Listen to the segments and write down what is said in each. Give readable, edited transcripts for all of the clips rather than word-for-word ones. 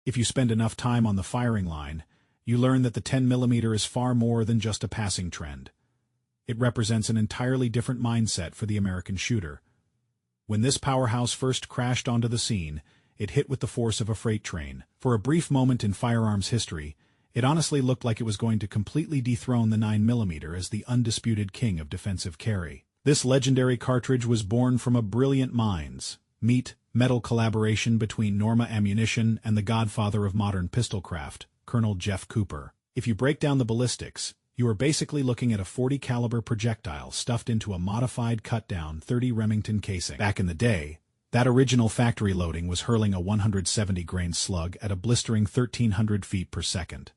If you spend enough time on the firing line, you learn that the 10mm is far more than just a passing trend. It represents an entirely different mindset for the American shooter. When this powerhouse first crashed onto the scene, it hit with the force of a freight train. For a brief moment in firearms history, it honestly looked like it was going to completely dethrone the 9mm as the undisputed king of defensive carry. This legendary cartridge was born from a brilliant minds. Metal collaboration between Norma Ammunition and the godfather of modern pistol craft, Colonel Jeff Cooper. If you break down the ballistics, you are basically looking at a .40 caliber projectile stuffed into a modified cut-down .30 Remington casing. Back in the day, that original factory loading was hurling a 170-grain slug at a blistering 1,300 feet per second.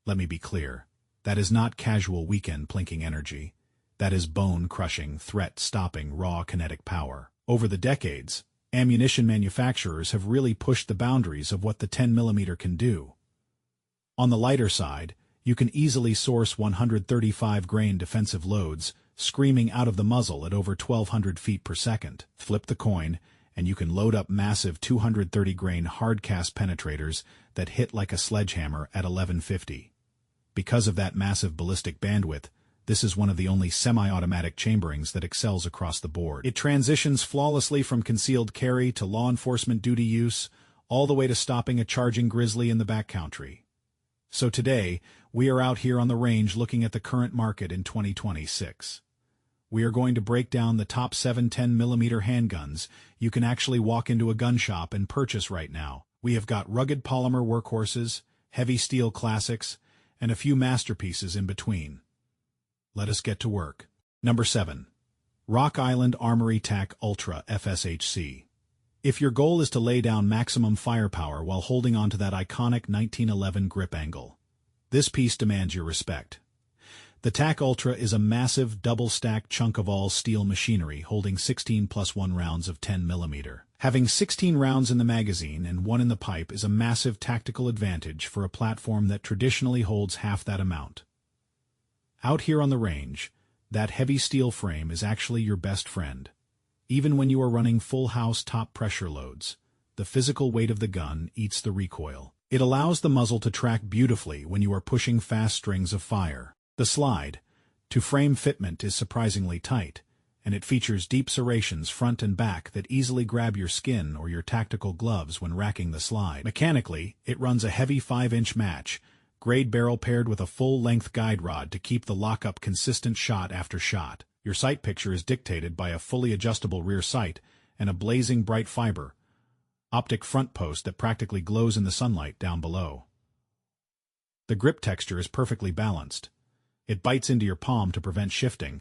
Let me be clear, that is not casual weekend plinking energy. That is bone-crushing, threat-stopping, raw kinetic power. Over the decades, ammunition manufacturers have really pushed the boundaries of what the 10mm can do. On the lighter side, you can easily source 135-grain defensive loads, screaming out of the muzzle at over 1,200 feet per second. Flip the coin, and you can load up massive 230-grain hard-cast penetrators that hit like a sledgehammer at 1150. Because of that massive ballistic bandwidth, this is one of the only semi-automatic chamberings that excels across the board. It transitions flawlessly from concealed carry to law enforcement duty use, all the way to stopping a charging grizzly in the backcountry. So today, we are out here on the range looking at the current market in 2026. We are going to break down the top 7 10mm handguns you can actually walk into a gun shop and purchase right now. We have got rugged polymer workhorses, heavy steel classics, and a few masterpieces in between. Let us get to work. Number 7. Rock Island Armory TAC Ultra FSHC. If your goal is to lay down maximum firepower while holding on to that iconic 1911 grip angle, this piece demands your respect. The TAC Ultra is a massive, double-stacked chunk of all-steel machinery holding 16+1 rounds of 10mm. Having 16 rounds in the magazine and 1 in the pipe is a massive tactical advantage for a platform that traditionally holds half that amount. Out here on the range, that heavy steel frame is actually your best friend. Even when you are running full-house top-pressure loads, the physical weight of the gun eats the recoil. It allows the muzzle to track beautifully when you are pushing fast strings of fire. The slide, to frame fitment, is surprisingly tight, and it features deep serrations front and back that easily grab your skin or your tactical gloves when racking the slide. Mechanically, it runs a heavy 5-inch match, grade barrel paired with a full-length guide rod to keep the lockup consistent shot after shot. Your sight picture is dictated by a fully adjustable rear sight and a blazing bright fiber optic front post that practically glows in the sunlight down below. The grip texture is perfectly balanced. It bites into your palm to prevent shifting,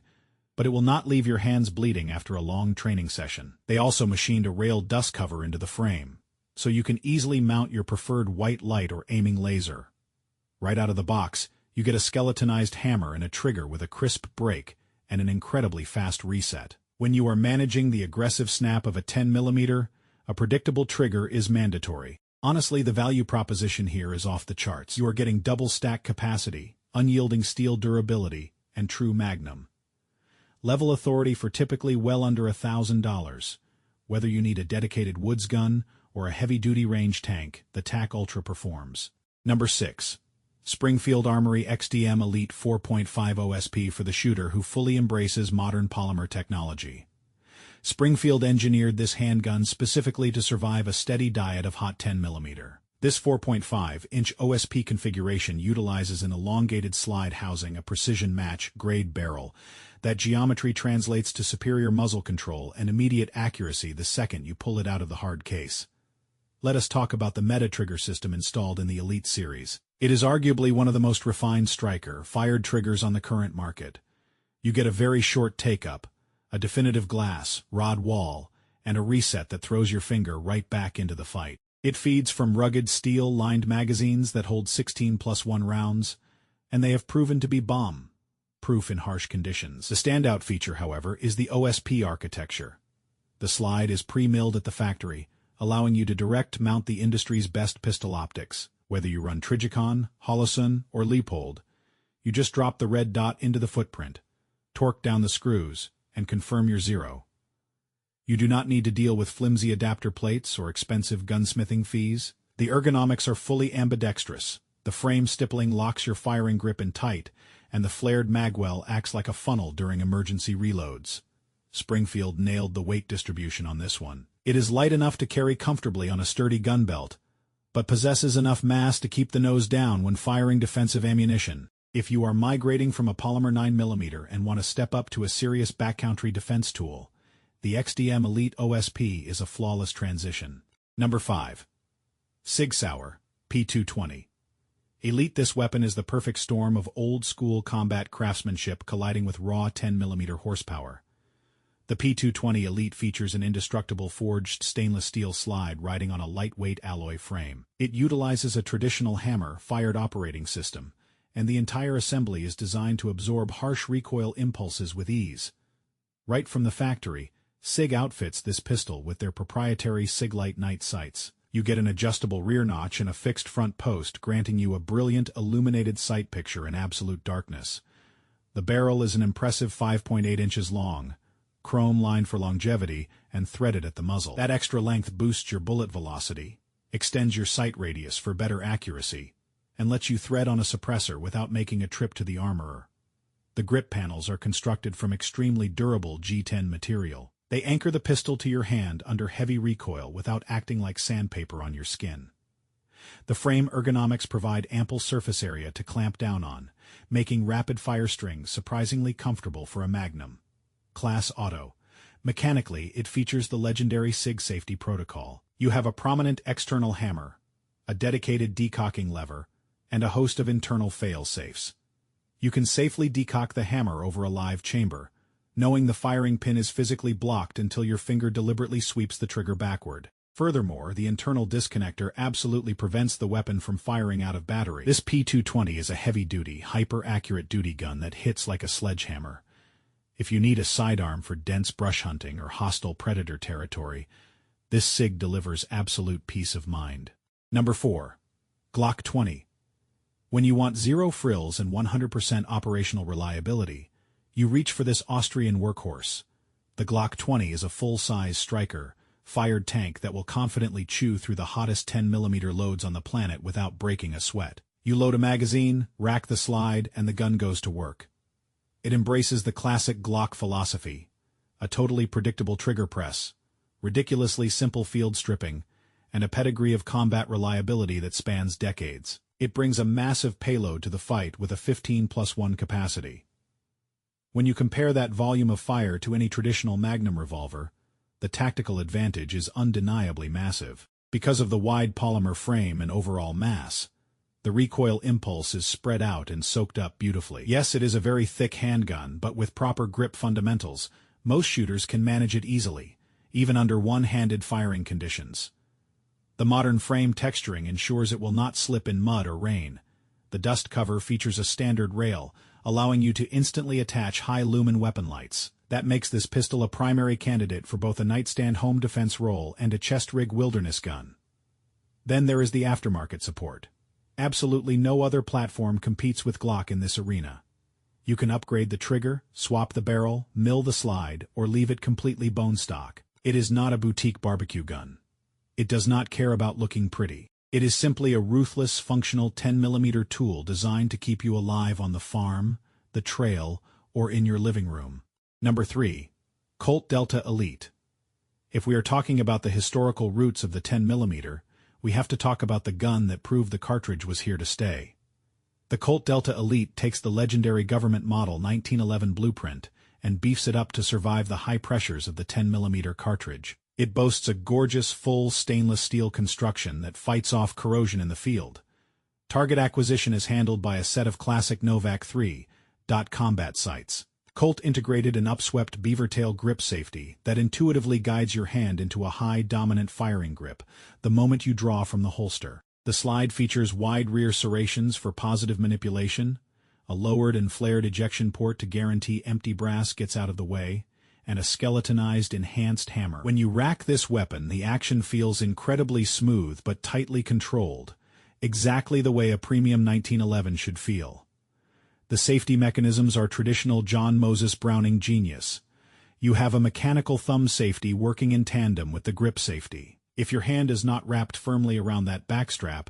but it will not leave your hands bleeding after a long training session. They also machined a rail dust cover into the frame, so you can easily mount your preferred white light or aiming laser. Right out of the box, you get a skeletonized hammer and a trigger with a crisp break and an incredibly fast reset. When you are managing the aggressive snap of a 10mm, a predictable trigger is mandatory. Honestly, the value proposition here is off the charts. You are getting double stack capacity, unyielding steel durability, and true magnum. Level authority for typically well under $1,000. Whether you need a dedicated woods gun or a heavy-duty range tank, the TAC Ultra performs. Number 6. Springfield Armory XDM Elite 4.5 OSP for the shooter who fully embraces modern polymer technology. Springfield engineered this handgun specifically to survive a steady diet of hot 10mm. This 4.5-inch OSP configuration utilizes an elongated slide housing a precision match grade barrel. That geometry translates to superior muzzle control and immediate accuracy the second you pull it out of the hard case. Let us talk about the meta trigger system installed in the Elite series. It is arguably one of the most refined striker-fired triggers on the current market. You get a very short take-up, a definitive glass, rod wall, and a reset that throws your finger right back into the fight. It feeds from rugged steel-lined magazines that hold 16+1 rounds, and they have proven to be bomb-proof in harsh conditions. The standout feature, however, is the OSP architecture. The slide is pre-milled at the factory, allowing you to direct mount the industry's best pistol optics. Whether you run Trijicon, Holosun, or Leupold, you just drop the red dot into the footprint, torque down the screws, and confirm your zero. You do not need to deal with flimsy adapter plates or expensive gunsmithing fees. The ergonomics are fully ambidextrous. The frame stippling locks your firing grip in tight, and the flared magwell acts like a funnel during emergency reloads. Springfield nailed the weight distribution on this one. It is light enough to carry comfortably on a sturdy gun belt, but possesses enough mass to keep the nose down when firing defensive ammunition. If you are migrating from a polymer 9mm and want to step up to a serious backcountry defense tool, the XDM Elite OSP is a flawless transition. Number 5. SIG Sauer P220. Elite. This weapon is the perfect storm of old-school combat craftsmanship colliding with raw 10mm horsepower. The P220 Elite features an indestructible forged stainless steel slide riding on a lightweight alloy frame. It utilizes a traditional hammer-fired operating system, and the entire assembly is designed to absorb harsh recoil impulses with ease. Right from the factory, SIG outfits this pistol with their proprietary SIG-Lite night sights. You get an adjustable rear notch and a fixed front post, granting you a brilliant illuminated sight picture in absolute darkness. The barrel is an impressive 5.8 inches long, chrome lined for longevity, and threaded at the muzzle. That extra length boosts your bullet velocity, extends your sight radius for better accuracy, and lets you thread on a suppressor without making a trip to the armorer. The grip panels are constructed from extremely durable G10 material. They anchor the pistol to your hand under heavy recoil without acting like sandpaper on your skin. The frame ergonomics provide ample surface area to clamp down on, making rapid-fire strings surprisingly comfortable for a Magnum. Class Auto. Mechanically, it features the legendary SIG safety protocol. You have a prominent external hammer, a dedicated decocking lever, and a host of internal fail-safes. You can safely decock the hammer over a live chamber, knowing the firing pin is physically blocked until your finger deliberately sweeps the trigger backward. Furthermore, the internal disconnector absolutely prevents the weapon from firing out of battery. This P220 is a heavy-duty, hyper-accurate duty gun that hits like a sledgehammer. If you need a sidearm for dense brush hunting or hostile predator territory, this SIG delivers absolute peace of mind. Number 4. Glock 20. When you want zero frills and 100% operational reliability, you reach for this Austrian workhorse. The Glock 20 is a full-size striker, fired tank that will confidently chew through the hottest 10mm loads on the planet without breaking a sweat. You load a magazine, rack the slide, and the gun goes to work. It embraces the classic Glock philosophy, a totally predictable trigger press, ridiculously simple field stripping, and a pedigree of combat reliability that spans decades. It brings a massive payload to the fight with a 15+1 capacity. When you compare that volume of fire to any traditional Magnum revolver, the tactical advantage is undeniably massive. Because of the wide polymer frame and overall mass, the recoil impulse is spread out and soaked up beautifully. Yes, it is a very thick handgun, but with proper grip fundamentals, most shooters can manage it easily, even under one-handed firing conditions. The modern frame texturing ensures it will not slip in mud or rain. The dust cover features a standard rail, allowing you to instantly attach high-lumen weapon lights. That makes this pistol a primary candidate for both a nightstand home defense role and a chest-rig wilderness gun. Then there is the aftermarket support. Absolutely no other platform competes with Glock in this arena. You can upgrade the trigger, swap the barrel, mill the slide, or leave it completely bone stock. It is not a boutique barbecue gun. It does not care about looking pretty. It is simply a ruthless, functional 10mm tool designed to keep you alive on the farm, the trail, or in your living room. Number 3. Colt Delta Elite. If we are talking about the historical roots of the 10mm, we have to talk about the gun that proved the cartridge was here to stay. The Colt Delta Elite takes the legendary government model 1911 blueprint and beefs it up to survive the high pressures of the 10mm cartridge. It boasts a gorgeous, full stainless steel construction that fights off corrosion in the field. Target acquisition is handled by a set of classic Novak 3 combat sights. Colt integrated an upswept beaver-tail grip safety that intuitively guides your hand into a high, dominant firing grip the moment you draw from the holster. The slide features wide rear serrations for positive manipulation, a lowered and flared ejection port to guarantee empty brass gets out of the way, and a skeletonized, enhanced hammer. When you rack this weapon, the action feels incredibly smooth but tightly controlled, exactly the way a premium 1911 should feel. The safety mechanisms are traditional John Moses Browning genius. You have a mechanical thumb safety working in tandem with the grip safety. If your hand is not wrapped firmly around that backstrap,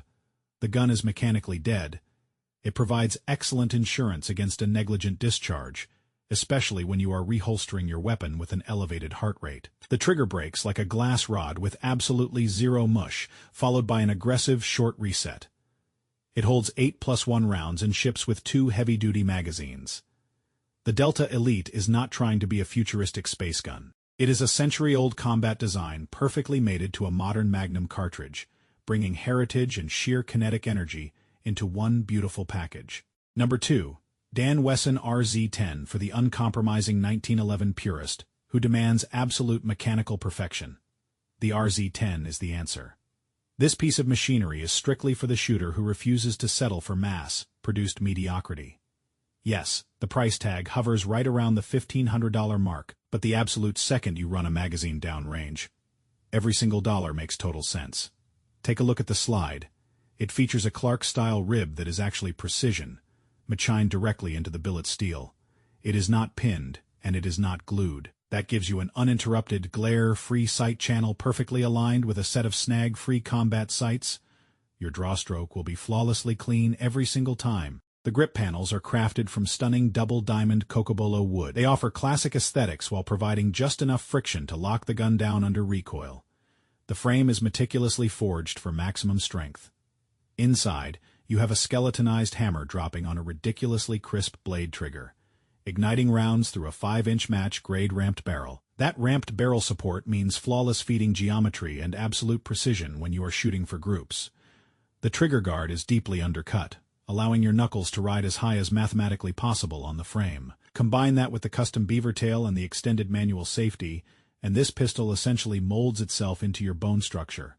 the gun is mechanically dead. It provides excellent insurance against a negligent discharge, especially when you are reholstering your weapon with an elevated heart rate. The trigger breaks like a glass rod with absolutely zero mush, followed by an aggressive short reset. It holds 8+1 rounds and ships with 2 heavy-duty magazines. The Delta Elite is not trying to be a futuristic space gun. It is a century-old combat design perfectly mated to a modern Magnum cartridge, bringing heritage and sheer kinetic energy into one beautiful package. Number 2. Dan Wesson RZ-10 for the uncompromising 1911 purist, who demands absolute mechanical perfection. The RZ-10 is the answer. This piece of machinery is strictly for the shooter who refuses to settle for mass-produced mediocrity. Yes, the price tag hovers right around the $1,500 mark, but the absolute second you run a magazine downrange, every single dollar makes total sense. Take a look at the slide. It features a Clark-style rib that is actually precision, machined directly into the billet steel. It is not pinned, and it is not glued. That gives you an uninterrupted, glare-free sight channel perfectly aligned with a set of snag-free combat sights. Your drawstroke will be flawlessly clean every single time. The grip panels are crafted from stunning double-diamond cocobolo wood. They offer classic aesthetics while providing just enough friction to lock the gun down under recoil. The frame is meticulously forged for maximum strength. Inside, you have a skeletonized hammer dropping on a ridiculously crisp blade trigger, igniting rounds through a 5-inch match grade ramped barrel. That ramped barrel support means flawless feeding geometry and absolute precision when you are shooting for groups. The trigger guard is deeply undercut, allowing your knuckles to ride as high as mathematically possible on the frame. Combine that with the custom beaver tail and the extended manual safety, and this pistol essentially molds itself into your bone structure.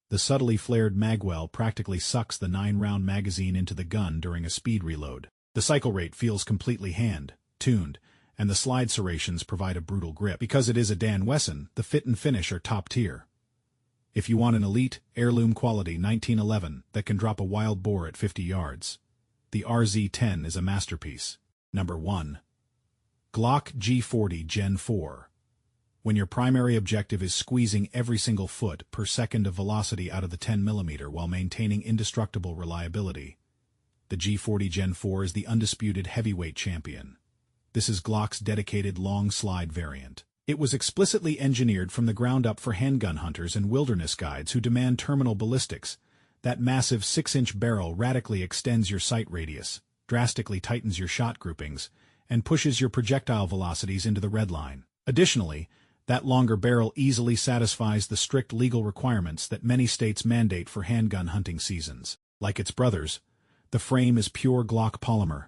The subtly flared magwell practically sucks the 9-round magazine into the gun during a speed reload. The cycle rate feels completely hand-tuned, and the slide serrations provide a brutal grip. Because it is a Dan Wesson, the fit and finish are top tier. If you want an elite, heirloom-quality 1911 that can drop a wild boar at 50 yards, the RZ-10 is a masterpiece. Number 1. Glock G40 Gen 4. When your primary objective is squeezing every single foot per second of velocity out of the 10mm while maintaining indestructible reliability, the G40 Gen 4 is the undisputed heavyweight champion. This is Glock's dedicated long slide variant. It was explicitly engineered from the ground up for handgun hunters and wilderness guides who demand terminal ballistics. That massive 6-inch barrel radically extends your sight radius, drastically tightens your shot groupings, and pushes your projectile velocities into the red line. Additionally, that longer barrel easily satisfies the strict legal requirements that many states mandate for handgun hunting seasons. Like its brothers, the frame is pure Glock polymer,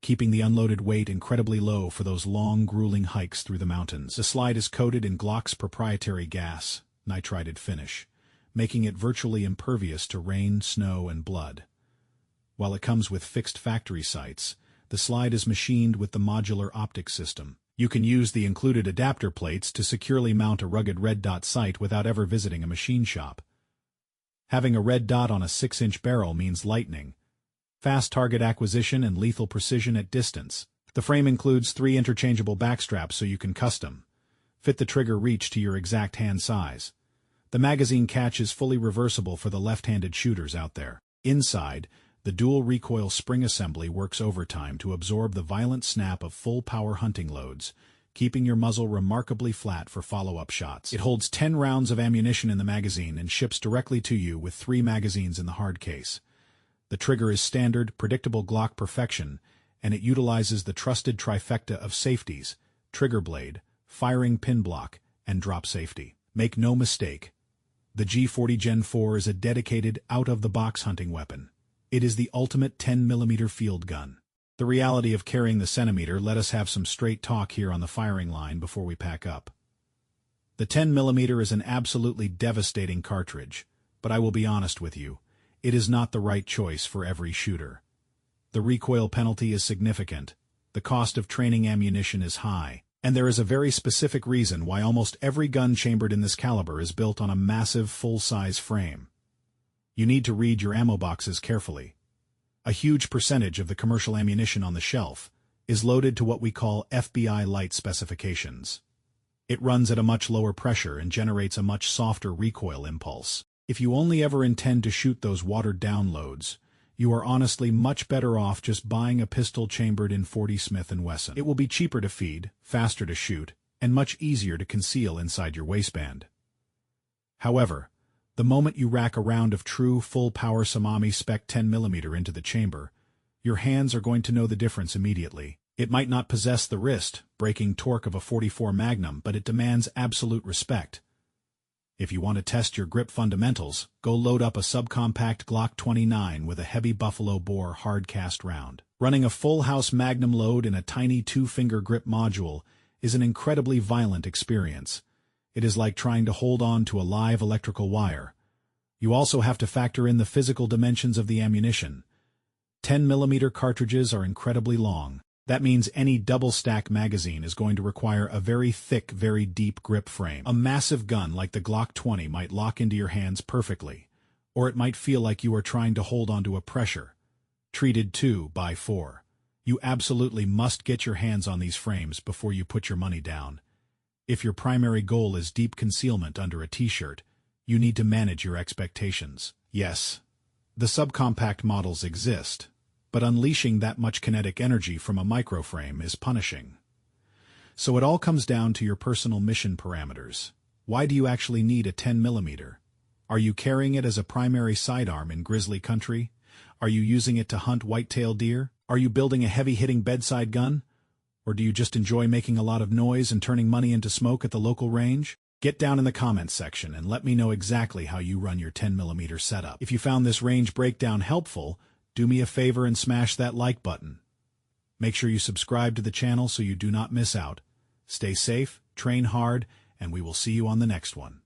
keeping the unloaded weight incredibly low for those long, grueling hikes through the mountains. The slide is coated in Glock's proprietary gas, nitrided finish, making it virtually impervious to rain, snow, and blood. While it comes with fixed factory sights, the slide is machined with the modular optic system. You can use the included adapter plates to securely mount a rugged red dot sight without ever visiting a machine shop. Having a red dot on a 6-inch barrel means lightning, fast target acquisition, and lethal precision at distance. The frame includes 3 interchangeable backstraps so you can custom fit the trigger reach to your exact hand size. The magazine catch is fully reversible for the left-handed shooters out there. Inside, the dual recoil spring assembly works overtime to absorb the violent snap of full-power hunting loads, keeping your muzzle remarkably flat for follow-up shots. It holds 10 rounds of ammunition in the magazine and ships directly to you with 3 magazines in the hard case. The trigger is standard, predictable Glock perfection, and it utilizes the trusted trifecta of safeties: trigger blade, firing pin block, and drop safety. Make no mistake, the G40 Gen 4 is a dedicated, out-of-the-box hunting weapon. It is the ultimate 10mm field gun. The reality of carrying the centimeter, let us have some straight talk here on the firing line before we pack up. The 10mm is an absolutely devastating cartridge, but I will be honest with you, it is not the right choice for every shooter. The recoil penalty is significant, the cost of training ammunition is high, and there is a very specific reason why almost every gun chambered in this caliber is built on a massive full-size frame. You need to read your ammo boxes carefully. A huge percentage of the commercial ammunition on the shelf is loaded to what we call FBI light specifications. It runs at a much lower pressure and generates a much softer recoil impulse. If you only ever intend to shoot those watered-down loads, you are honestly much better off just buying a pistol chambered in .40 Smith & Wesson. It will be cheaper to feed, faster to shoot, and much easier to conceal inside your waistband. However, the moment you rack a round of true full-power Samami Spec 10mm into the chamber, your hands are going to know the difference immediately. It might not possess the wrist-breaking torque of a .44 Magnum, but it demands absolute respect. If you want to test your grip fundamentals, go load up a subcompact Glock 29 with a heavy buffalo bore hard-cast round. Running a full-house Magnum load in a tiny 2-finger grip module is an incredibly violent experience. It is like trying to hold on to a live electrical wire. You also have to factor in the physical dimensions of the ammunition. 10mm cartridges are incredibly long. That means any double-stack magazine is going to require a very thick, very deep grip frame. A massive gun like the Glock 20 might lock into your hands perfectly, or it might feel like you are trying to hold onto a pressure-treated 2x4. You absolutely must get your hands on these frames before you put your money down. If your primary goal is deep concealment under a t-shirt, you need to manage your expectations. Yes, the subcompact models exist, but unleashing that much kinetic energy from a microframe is punishing. So it all comes down to your personal mission parameters. Why do you actually need a 10mm? Are you carrying it as a primary sidearm in grizzly country? Are you using it to hunt white-tailed deer? Are you building a heavy-hitting bedside gun? Or do you just enjoy making a lot of noise and turning money into smoke at the local range? Get down in the comments section and let me know exactly how you run your 10mm setup. If you found this range breakdown helpful, do me a favor and smash that like button. Make sure you subscribe to the channel so you do not miss out. Stay safe, train hard, and we will see you on the next one.